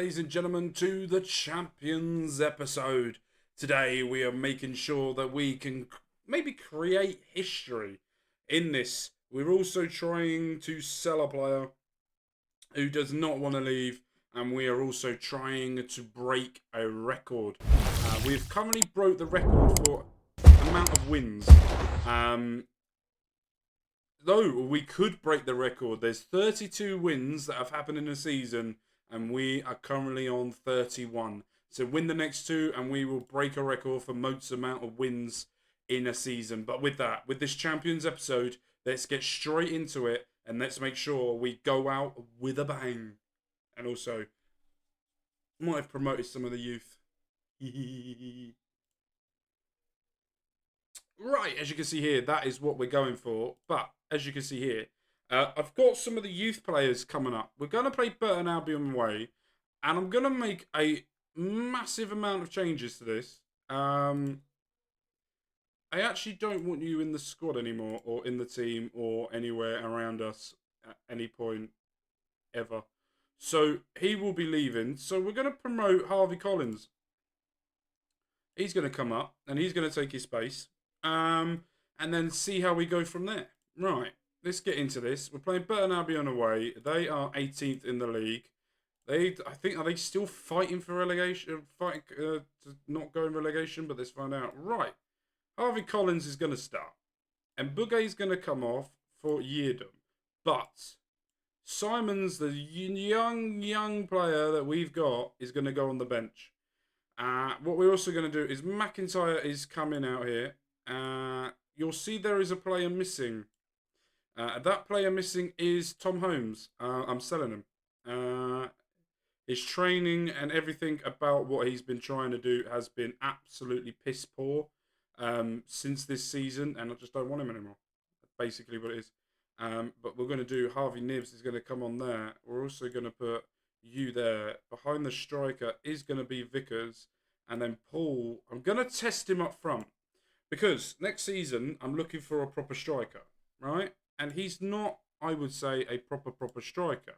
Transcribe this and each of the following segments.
ladies and gentlemen, to the Champions episode. Today we are making sure that we can maybe create history in this. We're also trying to sell a player who does not want to leave, and we are also trying to break a record. We've currently broke the record for amount of wins. Though we could break the record, there's 32 wins that have happened in a season, and we are currently on 31. So win the next two, and we will break a record for most amount of wins in a season. But with this Champions episode, let's get straight into it, and let's make sure we go out with a bang. And also, might have promoted some of the youth. Right, as you can see here, that is what we're going for. But, as you can see here, I've got some of the youth players coming up. We're going to play Burton Albion away, and I'm going to make a massive amount of changes to this. I actually don't want you in the squad anymore, or in the team, or anywhere around us at any point ever. So, he will be leaving. So, we're going to promote Harvey Collins. He's going to come up, and he's going to take his space. And then see how we go from there. Right, let's get into this. We're playing Burton Albion away. They are 18th in the league. I think, are they still fighting for relegation? Fighting to not go in relegation, but let's find out. Right, Harvey Collins is going to start. And Bugay's going to come off for Yeardom. But Simon's, the young player that we've got, is going to go on the bench. What we're also going to do is McIntyre is coming out here. You'll see there is a player missing. That player missing is Tom Holmes. I'm selling him. His training and everything about what he's been trying to do has been absolutely piss poor since this season, and I just don't want him anymore. That's basically what it is. But we're going to do Harvey Nibs is going to come on there. We're also going to put you there. Behind the striker is going to be Vickers, and then Paul. I'm going to test him up front. Because next season, I'm looking for a proper striker, right? And he's not, I would say, a proper striker.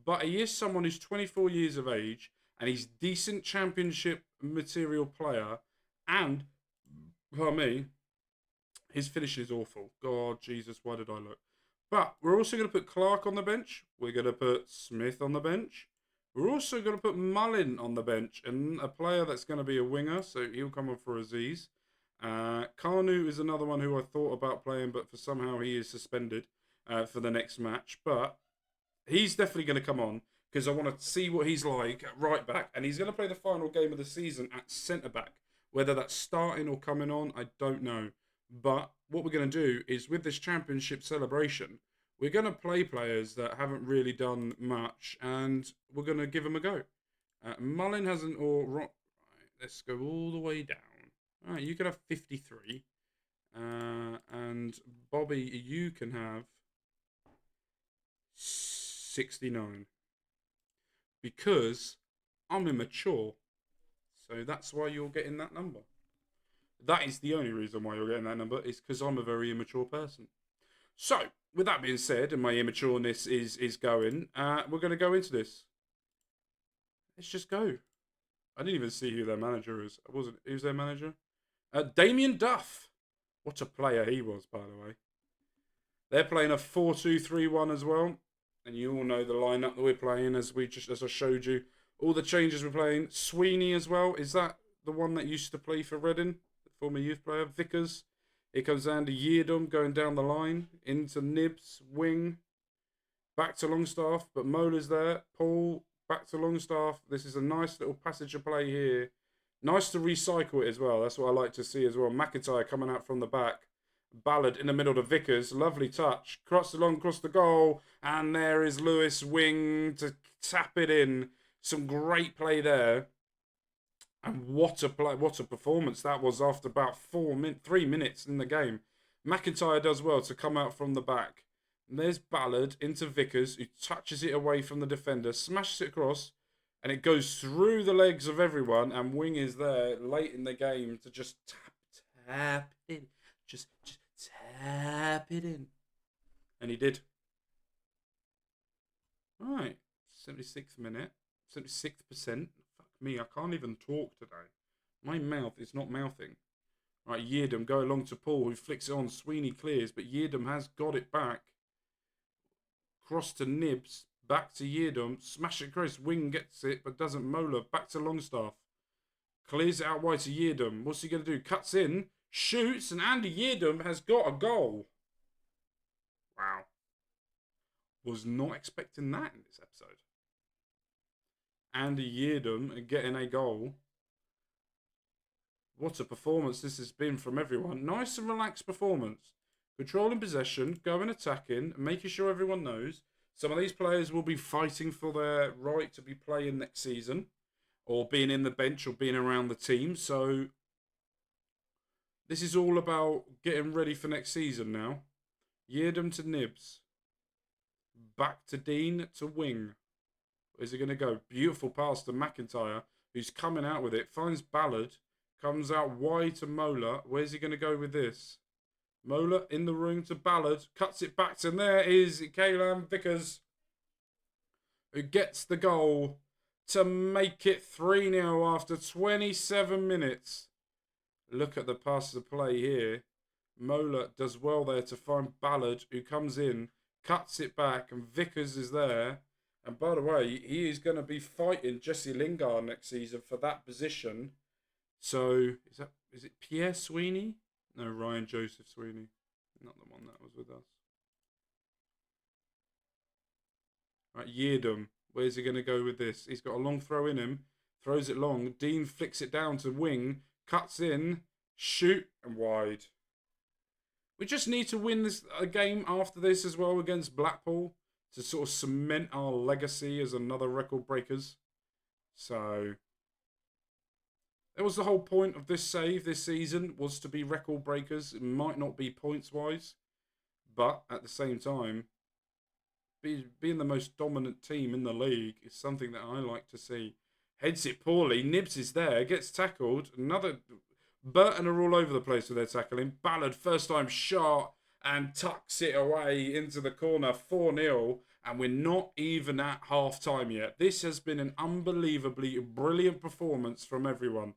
But he is someone who's 24 years of age, and he's decent championship material player. And, pardon me, his finish is awful. God, Jesus, why did I look? But we're also going to put Clark on the bench. We're going to put Smith on the bench. We're also going to put Mullin on the bench, and a player that's going to be a winger, so he'll come on for Aziz. Carnu is another one who I thought about playing, but for somehow he is suspended for the next match. But he's definitely going to come on because I want to see what he's like at right back, and he's going to play the final game of the season at centre back. Whether that's starting or coming on, I don't know. But what we're going to do is with this championship celebration, we're going to play players that haven't really done much, and we're going to give them a go. Mullin hasn't all right. Let's go all the way down. All right, you can have 53. And Bobby, you can have 69. Because I'm immature. So that's why you're getting that number. That is the only reason why you're getting that number, is because I'm a very immature person. So, with that being said, and my immatureness is going, we're going to go into this. Let's just go. I didn't even see who their manager is. Who's their manager? Damien Duff. What a player he was, by the way. They're playing a 4-2-3-1 as well. And you all know the lineup that we're playing as I showed you. All the changes we're playing. Sweeney as well. Is that the one that used to play for Reading? The former youth player. Vickers. It comes down to Yeardom going down the line. Into Nibs. Wing. Back to Longstaff. But Mola's there. Paul. Back to Longstaff. This is a nice little passage of play here. Nice to recycle it as well. That's what I like to see as well. McIntyre coming out from the back. Ballard in the middle to Vickers. Lovely touch. Cross the goal. And there is Lewis Wing to tap it in. Some great play there. And what a play, what a performance that was after about 3 minutes in the game. McIntyre does well to come out from the back. And there's Ballard into Vickers, who touches it away from the defender, smashes it across, and it goes through the legs of everyone, and Wing is there late in the game to just tap it in. Just tap it in. And he did. Right, 76th minute. 76%. Fuck me, I can't even talk today. My mouth is not mouthing. Right, Yeardham go along to Paul, who flicks it on. Sweeney clears, but Yeardham has got it back. Cross to Nibs, back to Yeardham. Smash it across. Wing gets it, but doesn't. Mola, back to Longstaff. Clears it out wide to Yeardham. What's he going to do? Cuts in, shoots, and Andy Yeardham has got a goal. Wow. Was not expecting that in this episode. Andy Yeardham getting a goal. What a performance this has been from everyone. Nice and relaxed performance. Controlling possession, going attacking, making sure everyone knows. Some of these players will be fighting for their right to be playing next season, or being in the bench or being around the team. So this is all about getting ready for next season now. Yeardham to Nibs. Back to Dean to Wing. Where's he going to go? Beautiful pass to McIntyre, who's coming out with it. Finds Ballard. Comes out wide to Mola. Where's he going to go with this? Mola in the room to Ballard. Cuts it back, and there is Kaylan Vickers, who gets the goal to make it 3-0 after 27 minutes. Look at the pass to play here. Mola does well there to find Ballard, who comes in, cuts it back, and Vickers is there. And by the way, he is going to be fighting Jesse Lingard next season for that position. So, is it Pierre Sweeney? No, Ryan Joseph Sweeney. Not the one that was with us. Right, Yeardham. Where's he going to go with this? He's got a long throw in him. Throws it long. Dean flicks it down to Wing. Cuts in. Shoot. And wide. We just need to win a game after this as well against Blackpool to sort of cement our legacy as another record breakers. So that was the whole point of this save this season, was to be record breakers. It might not be points wise, but at the same time, being the most dominant team in the league is something that I like to see. Heads it poorly. Nibs is there, gets tackled. Another Burton are all over the place with their tackling. Ballard, first time shot, and tucks it away into the corner. 4-0, and we're not even at half time yet. This has been an unbelievably brilliant performance from everyone.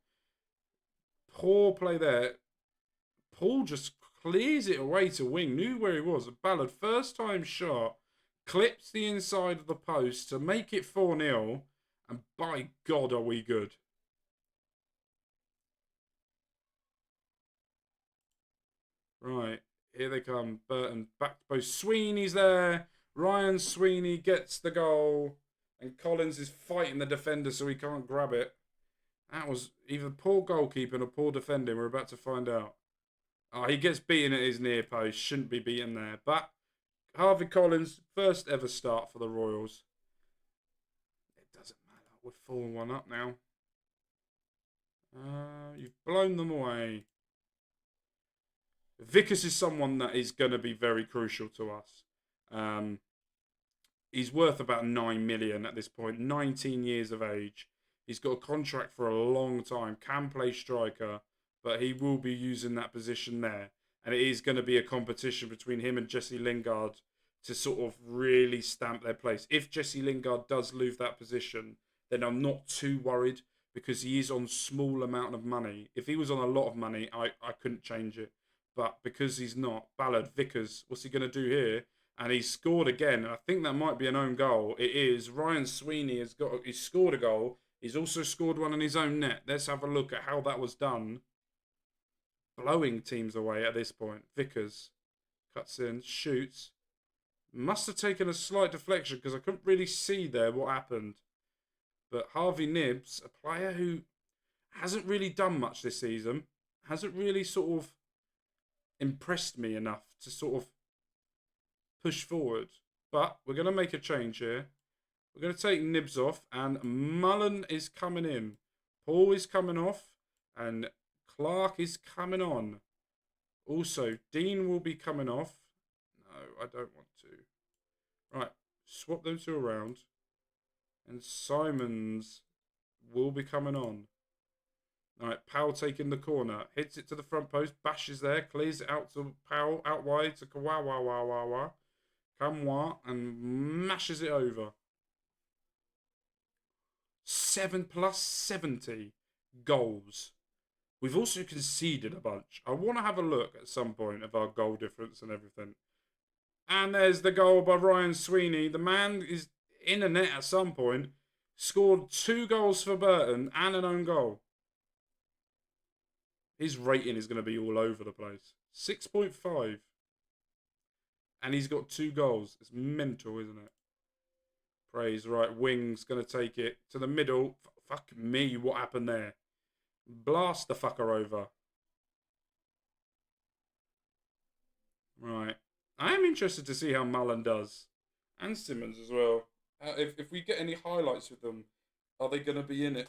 Poor play there. Paul just clears it away to Wing. Knew where he was. Ballard, first time shot, clips the inside of the post to make it 4-0. And by God, are we good. Right, here they come. Burton back to post. Sweeney's there. Ryan Sweeney gets the goal. And Collins is fighting the defender so he can't grab it. That was either poor goalkeeping or poor defending. We're about to find out. Oh, he gets beaten at his near post. Shouldn't be beaten there. But Harvey Collins, first ever start for the Royals. It doesn't matter. We're 4-1 up now. You've blown them away. Vickers is someone that is going to be very crucial to us. He's worth about 9 million at this point. 19 years of age. He's got a contract for a long time. Can play striker, but he will be using that position there. And it is going to be a competition between him and Jesse Lingard to sort of really stamp their place. If Jesse Lingard does lose that position, then I'm not too worried because he is on small amount of money. If he was on a lot of money, I couldn't change it. But because he's not, Ballard, Vickers, what's he going to do here? And he's scored again. And I think that might be an own goal. It is. Ryan Sweeney he's scored a goal. He's also scored one in his own net. Let's have a look at how that was done. Blowing teams away at this point. Vickers cuts in, shoots. Must have taken a slight deflection because I couldn't really see there what happened. But Harvey Nibs, a player who hasn't really done much this season, hasn't really sort of impressed me enough to sort of push forward. But we're going to make a change here. We're going to take Nibs off, and Mullen is coming in. Paul is coming off, and Clark is coming on. Also, Dean will be coming off. No, I don't want to. Right, swap them two around. And Simons will be coming on. Alright, Powell taking the corner. Hits it to the front post. Bashes there. Clears it out to Powell. Out wide to Kawawa. Kamwa. And mashes it over. +70 goals. We've also conceded a bunch. I want to have a look at some point of our goal difference and everything. And there's the goal by Ryan Sweeney. The man is in a net at some point. Scored 2 goals for Burton and an own goal. His rating is going to be all over the place. 6.5. And he's got 2 goals. It's mental, isn't it? Praise. Right, Wing's going to take it to the middle. Fuck me, what happened there? Blast the fucker over. Right. I am interested to see how Mullen does. And Simmons as well. If we get any highlights with them, are they going to be in it?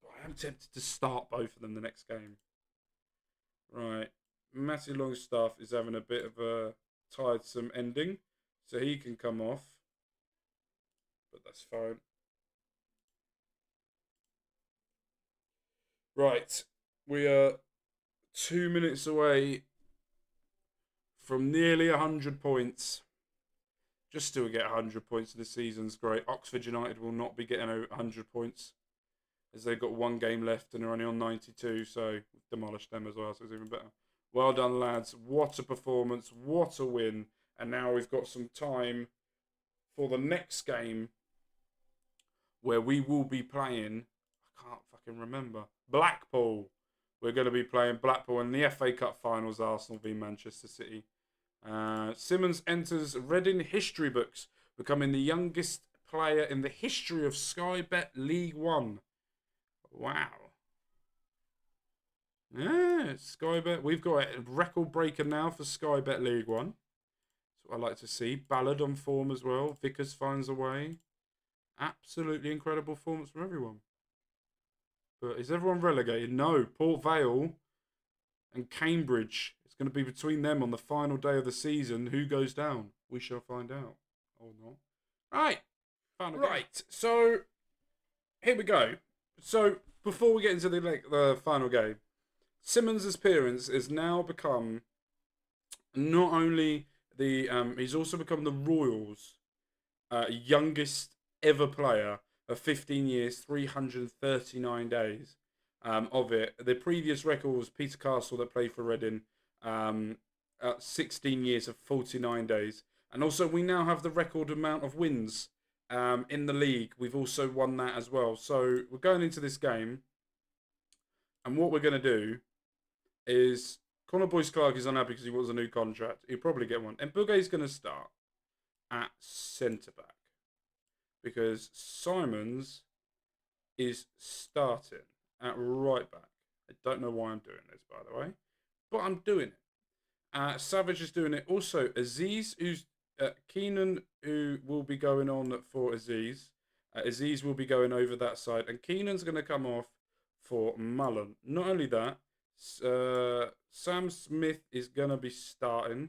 I am tempted to start both of them the next game. Right. Matty Longstaff is having a bit of a tiresome ending. So he can come off. But that's fine. Right. We are 2 minutes away from nearly 100 points. Just still get 100 points in the season's great. Oxford United will not be getting 100 points as they've got 1 game left and they're only on 92, so we've demolished them as well, so it's even better. Well done, lads. What a performance. What a win. And now we've got some time for the next game where we will be playing, I can't fucking remember, Blackpool. We're going to be playing Blackpool in the FA Cup finals, Arsenal v Manchester City. Simmons enters Reading history books, becoming the youngest player in the history of Sky Bet League One. Wow. Yeah, Sky Bet. We've got a record breaker now for Sky Bet League One. That's what I like to see. Ballard on form as well. Vickers finds a way. Absolutely incredible performance from everyone. But is everyone relegated? No. Port Vale and Cambridge. It's going to be between them on the final day of the season. Who goes down? We shall find out. Or not. Right. Right. So, here we go. So, before we get into the final game, Simmons' appearance has now become not only he's also become the Royals' youngest ever player of 15 years, 339 days of it. The previous record was Peter Castle that played for Reading, 16 years of 49 days. And also we now have the record amount of wins in the league. We've also won that as well. So we're going into this game. And what we're going to do is Connor Boyce-Clarke is unhappy because he wants a new contract. He'll probably get one. And Bugay's going to start at centre-back because Simons is starting at right-back. I don't know why I'm doing this, by the way, but I'm doing it. Savage is doing it. Also, Aziz, who's Keenan, who will be going on for Aziz. Aziz will be going over that side. And Keenan's going to come off for Mullen. Not only that, Sam Smith is going to be starting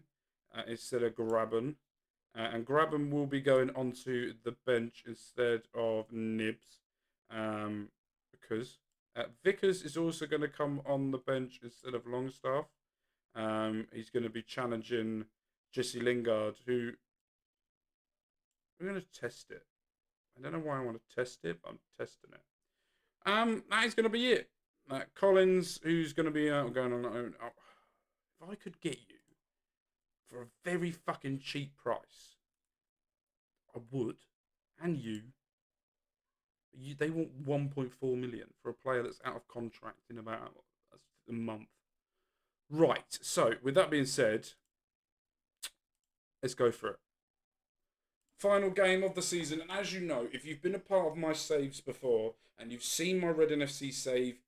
instead of Grabban. And Grabban will be going onto the bench instead of Nibs. Because Vickers is also going to come on the bench instead of Longstaff. He's going to be challenging Jesse Lingard, who... We're going to test it. I don't know why I want to test it, but I'm testing it. That is going to be it. Collins, who's going to be going on. If I could get you for a very fucking cheap price, I would. And they want 1.4 million for a player that's out of contract in about a month. Right. So, with that being said, let's go for it. Final game of the season, and as you know, if you've been a part of my saves before and you've seen my Reading FC save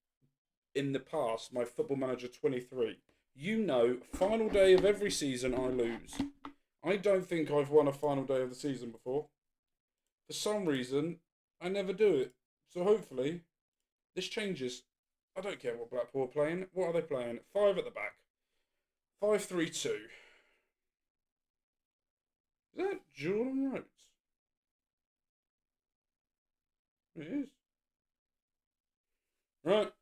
in the past, my Football Manager 23, you know, final day of every season I lose. I don't think I've won a final day of the season before. For some reason, I never do it. So hopefully, this changes. I don't care what Blackpool are playing. What are they playing? 5 at the back. 5-3-2. Is that Jordan Rhodes? It is. Right.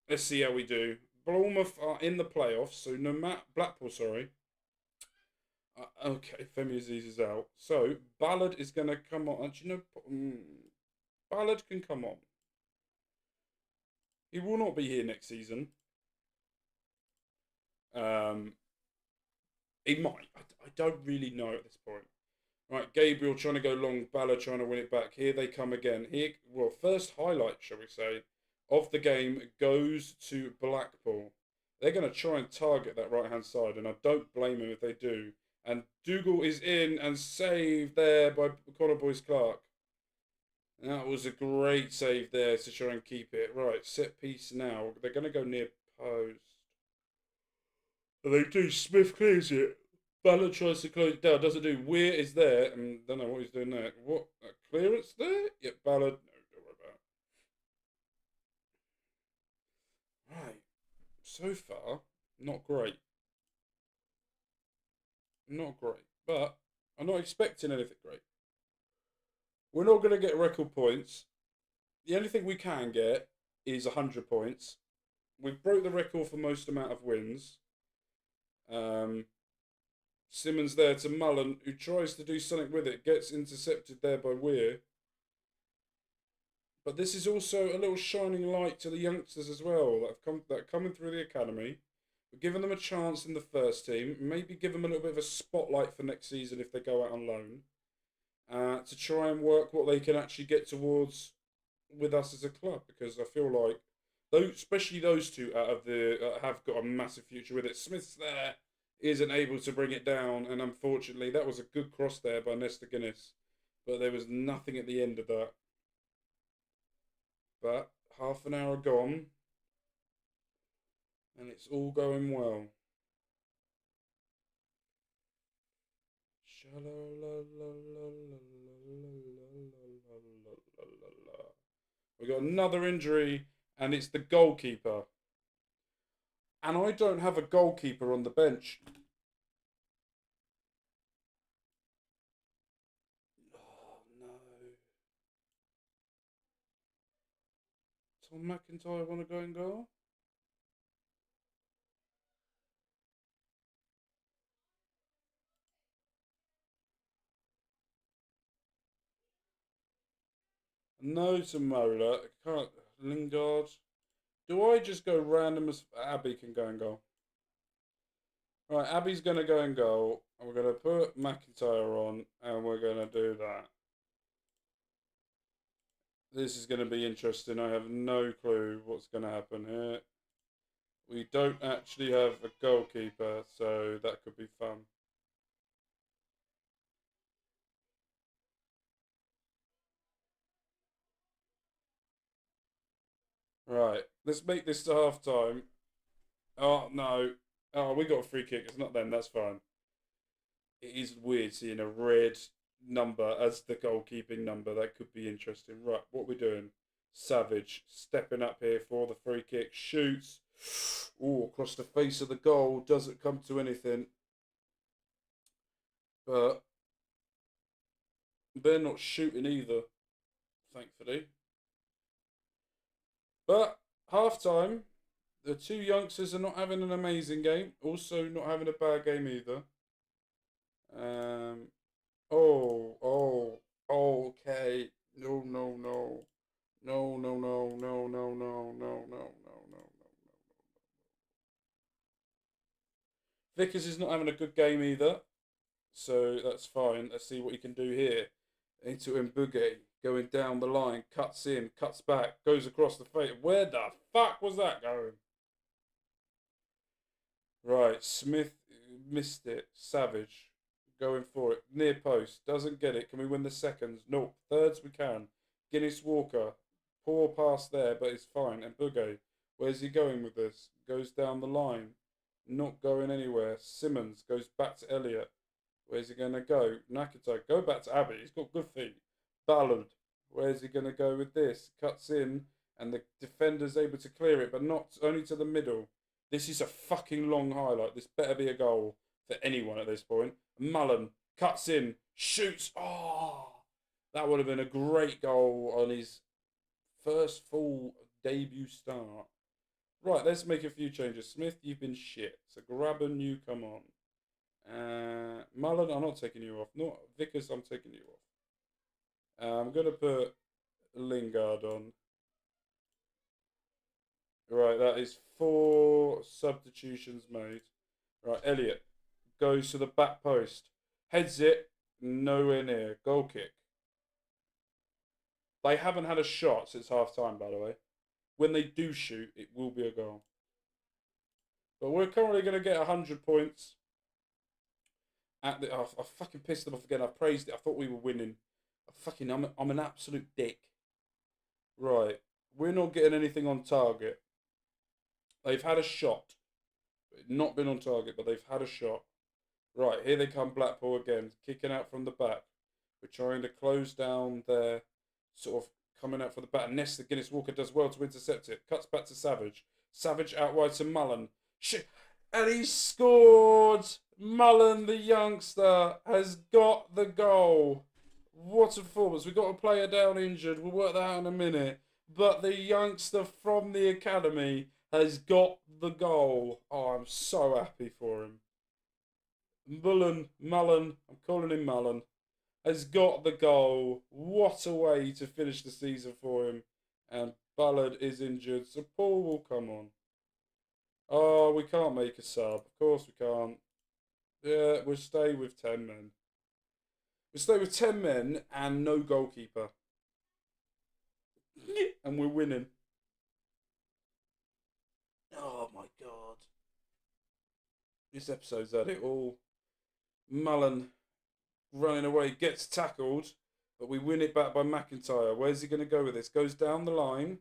Let's see how we do. Bournemouth are in the playoffs, so no matter... Blackpool, sorry. Okay, Femi Aziz is out. So, Ballard is going to come on. Do you know... Ballard can come on. He will not be here next season. He might. I don't really know at this point. Right, Gabriel trying to go long, Ballard trying to win it back. Here they come again. Here, well, first highlight, shall we say, of the game goes to Blackpool. They're going to try and target that right-hand side, and I don't blame them if they do. And Dougal is in and saved there by Connor Boyce Clark. That was a great save there to try and keep it. Right, set piece now. They're going to go near post. And they do. Smith clears it. Ballard tries to close it down. Doesn't do. Weir is there. And don't know what he's doing there. What? Clearance there? Yep, Ballard. No, don't worry about it. Right. So far, not great. Not great. But I'm not expecting anything great. We're not going to get record points. The only thing we can get is 100 points. We've broke the record for most amount of wins. Simmons there to Mullen, who tries to do something with it, gets intercepted there by Weir. But this is also a little shining light to the youngsters as well that are coming through the academy. We're giving them a chance in the first team. Maybe give them a little bit of a spotlight for next season if they go out on loan. To try and work what they can actually get towards with us as a club, because I feel like, especially those two out of the have got a massive future with it. Smith's there, isn't able to bring it down, and unfortunately that was a good cross there by Nesta Guinness, but there was nothing at the end of that. But half an hour gone, and it's all going well. We got another injury, and it's the goalkeeper. And I don't have a goalkeeper on the bench. Oh no. Tom McIntyre want to go and goal? No to Mola. Can't. Lingard. Do I just go random as Abby can go and goal? Right, Abby's going to go and goal. And we're going to put McIntyre on, and we're going to do that. This is going to be interesting. I have no clue what's going to happen here. We don't actually have a goalkeeper, so that could be fun. Right, let's make this to half time. Oh, no. Oh, we got a free kick. It's not them. That's fine. It is weird seeing a red number as the goalkeeping number. That could be interesting. Right, what are we doing? Savage stepping up here for the free kick. Shoots. Oh, across the face of the goal. Doesn't come to anything. But they're not shooting either, thankfully. But half time, the two youngsters are not having an amazing game. Also, not having a bad game either. Um, okay. No, no, no. No, no, no, no, no, no, no, no, no, no, no. Vickers is not having a good game either. So that's fine. Let's see what he can do here. Into Mbuge, going down the line, cuts in, cuts back, goes across the face. Where the fuck was that going? Right, Smith missed it. Savage going for it. Near post. Doesn't get it. Can we win the seconds? No. Thirds we can. Guinness Walker. Poor pass there, but it's fine. And Mbuge, where's he going with this? Goes down the line. Not going anywhere. Simmons goes back to Elliot. Where's he going to go? Nakata, go back to Abbey. He's got good feet. Ballard, where's he going to go with this? Cuts in, and the defender's able to clear it, but not only to the middle. This is a fucking long highlight. This better be a goal for anyone at this point. Mullen cuts in, shoots. Oh, that would have been a great goal on his first full debut start. Right, let's make a few changes. Smith, you've been shit. So grab a new come on. Mullen, I'm not taking you off. Not Vickers, I'm taking you off. I'm going to put Lingard on. Right, that is 4 substitutions made. Right, Elliot goes to the back post. Heads it, nowhere near. Goal kick. They haven't had a shot since half time, by the way. When they do shoot, it will be a goal. But we're currently going to get 100 points. I fucking pissed them off again. I praised it. I thought we were winning. I'm an absolute dick. Right. We're not getting anything on target. They've had a shot. Not been on target, but they've had a shot. Right, here they come, Blackpool again. Kicking out from the back. We're trying to close down their sort of coming out for the back. Nesta Guinness Walker does well to intercept it. Cuts back to Savage. Savage out wide to Mullen. Shit. And he scored! Mullen, the youngster, has got the goal. What a performance. We've got a player down injured. We'll work that out in a minute. But the youngster from the academy has got the goal. Oh, I'm so happy for him. Mullen, I'm calling him Mullen, has got the goal. What a way to finish the season for him. And Ballard is injured, so Paul will come on. Oh, we can't make a sub. Of course we can't. Yeah, we'll stay with 10 men. We'll stay with 10 men and no goalkeeper. And we're winning. Oh my God. This episode's had it all. Mullen running away, gets tackled, but we win it back by McIntyre. Where's he going to go with this? Goes down the line,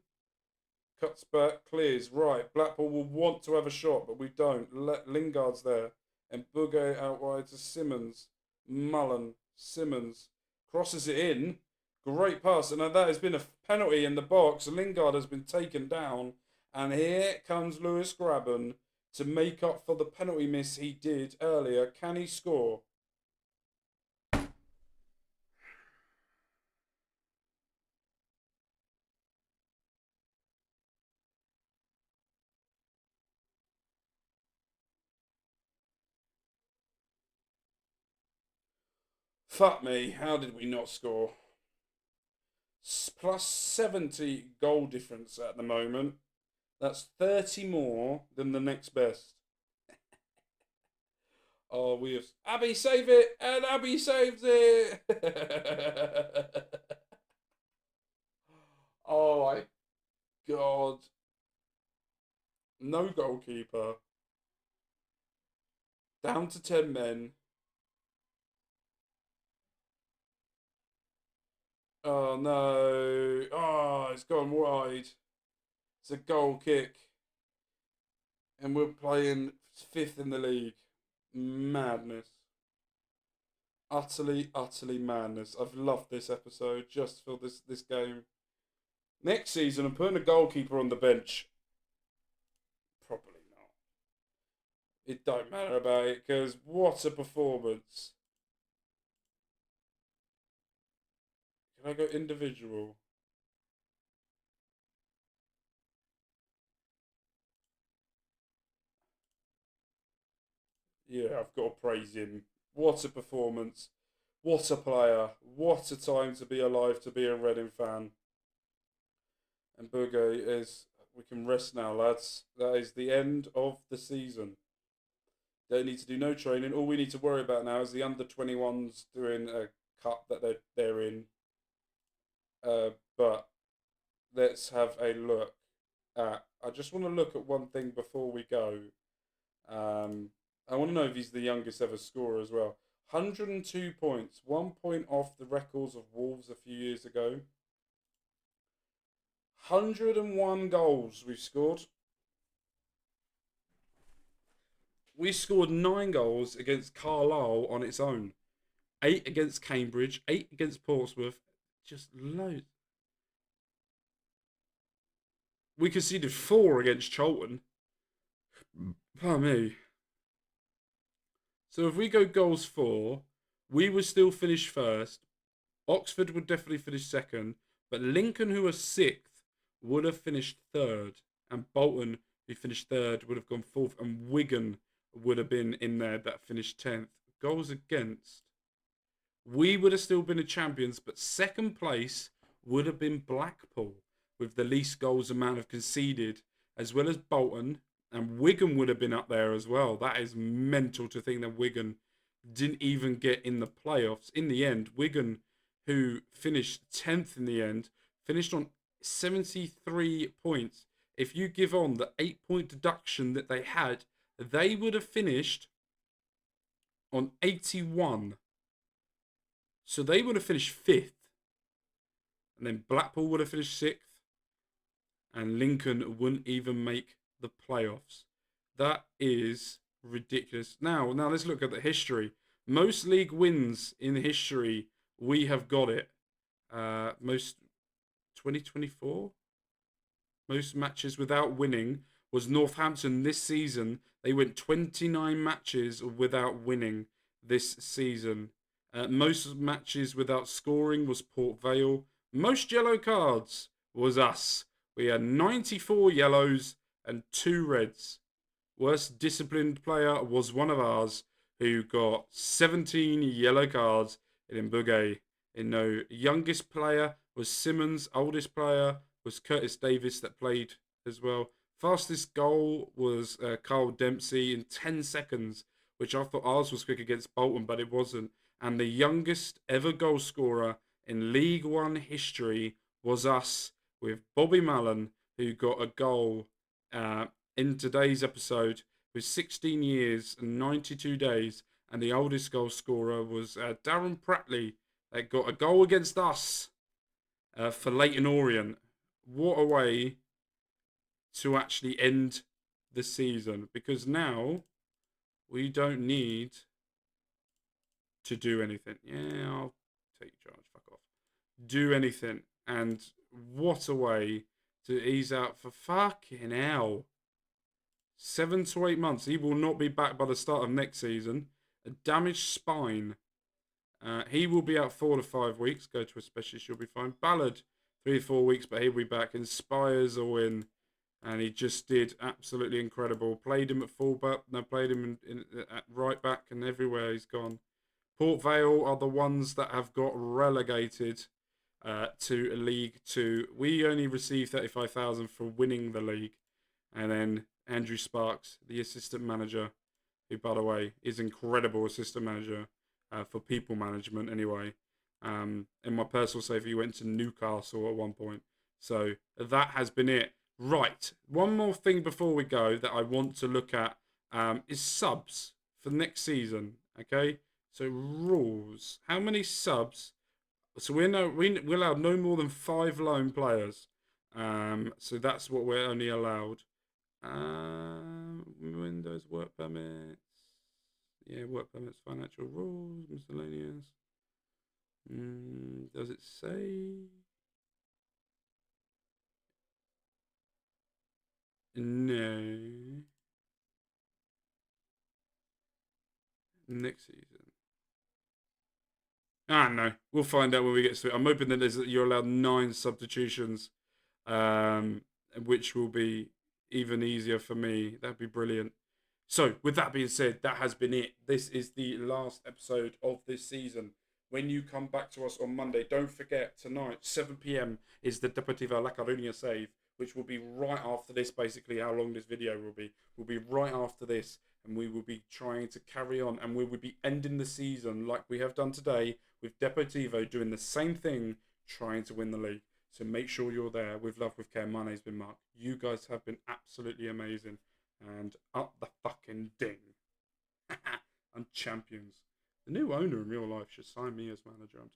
cuts back, clears. Right, Blackpool will want to have a shot, but we don't. Lingard's there. And Bugay out wide to Simmons. Mullen, Simmons, crosses it in. Great pass. And that has been a penalty in the box. Lingard has been taken down. And here comes Lewis Graben to make up for the penalty miss he did earlier. Can he score? Fuck me, how did we not score? Plus 70 goal difference at the moment. That's 30 more than the next best. Oh, we have... Abby, save it! And Abby saves it! Oh my God. No goalkeeper. Down to 10 men. Oh no. Oh, it's gone wide. It's a goal kick. And we're playing 5th in the league. Madness. Utterly, utterly madness. I've loved this episode just for this game. Next season, I'm putting a goalkeeper on the bench. Probably not. It don't matter about it, because what a performance. Can I go individual? Yeah, I've got to praise him. What a performance. What a player. What a time to be alive, to be a Reading fan. And Bugay is... We can rest now, lads. That is the end of the season. They need to do no training. All we need to worry about now is the under-21s doing a cup that they're in. But let's have a look at... I just want to look at one thing before we go. I want to know if he's the youngest ever scorer as well. 102 points. 1 point off the records of Wolves a few years ago. 101 goals we've scored. We scored 9 goals against Carlisle on its own. 8 against Cambridge. 8 against Portsmouth. Just loads. We conceded 4 against Charlton. Pardon me. So if we go goals for, we would still finish first. Oxford would definitely finish second. But Lincoln, who are 6th, would have finished 3rd. And Bolton, who finished 3rd, would have gone 4th. And Wigan would have been in there that finished 10th. Goals against. We would have still been the champions. But second place would have been Blackpool, with the least goals amount of conceded, as well as Bolton, and Wigan would have been up there as well. That is mental to think that Wigan didn't even get in the playoffs. In the end, Wigan, who finished 10th in the end, finished on 73 points. If you give on the 8-point deduction that they had, they would have finished on 81. So they would have finished 5th. And then Blackpool would have finished 6th. And Lincoln wouldn't even make the playoffs. That is ridiculous. Now let's look at the history. Most league wins in history, we have got it. Most 2024? Most matches without winning was Northampton this season. They went 29 matches without winning this season. Most matches without scoring was Port Vale. Most yellow cards was us. We had 94 yellows and 2 reds. Worst disciplined player was one of ours, who got 17 yellow cards in Bugay. Youngest player was Simmons. Oldest player was Curtis Davis, that played as well. Fastest goal was Carl Dempsey in 10 seconds, which I thought ours was quick against Bolton, but it wasn't. And the youngest ever goal scorer in League One history was us, with Bobby Mullen, who got a goal in today's episode with 16 years and 92 days. And the oldest goal scorer was Darren Pratley, that got a goal against us for Leyton Orient. What a way to actually end the season, because now we don't need to do anything. Yeah, I'll take charge. Fuck off. Do anything. And what a way to ease out for fucking hell. 7 to 8 months. He will not be back by the start of next season. A damaged spine. He will be out 4 to 5 weeks. Go to a specialist, you'll be fine. Ballard, 3 to 4 weeks, but he'll be back. Inspires a win. And he just did absolutely incredible. Played him at fullback. No, played him at right back, and everywhere he's gone. Port Vale are the ones that have got relegated to League 2. We only received 35,000 for winning the league. And then Andrew Sparks, the assistant manager, who, by the way, is incredible assistant manager for people management anyway. In my personal save, he went to Newcastle at one point. So that has been it. Right, one more thing before we go that I want to look at is subs for next season. Okay, so rules. How many subs? So we allow no more than 5 loan players. So that's what we're only allowed. Windows, work permits. Yeah, work permits, financial rules, miscellaneous. Does it say? No. Next season. No. We'll find out when we get to it. I'm hoping that you're allowed 9 substitutions, which will be even easier for me. That'd be brilliant. So, with that being said, that has been it. This is the last episode of this season. When you come back to us on Monday, don't forget, tonight, 7 p.m, is the Deportiva La Coruña save, which will be right after this, basically how long this video will be. Will be right after this, and we will be trying to carry on, and we will be ending the season like we have done today, with Deportivo doing the same thing, trying to win the league. So make sure you're there. With love, with care. My name's been Mark. You guys have been absolutely amazing. And up the fucking ding. I'm champions. The new owner in real life should sign me as manager.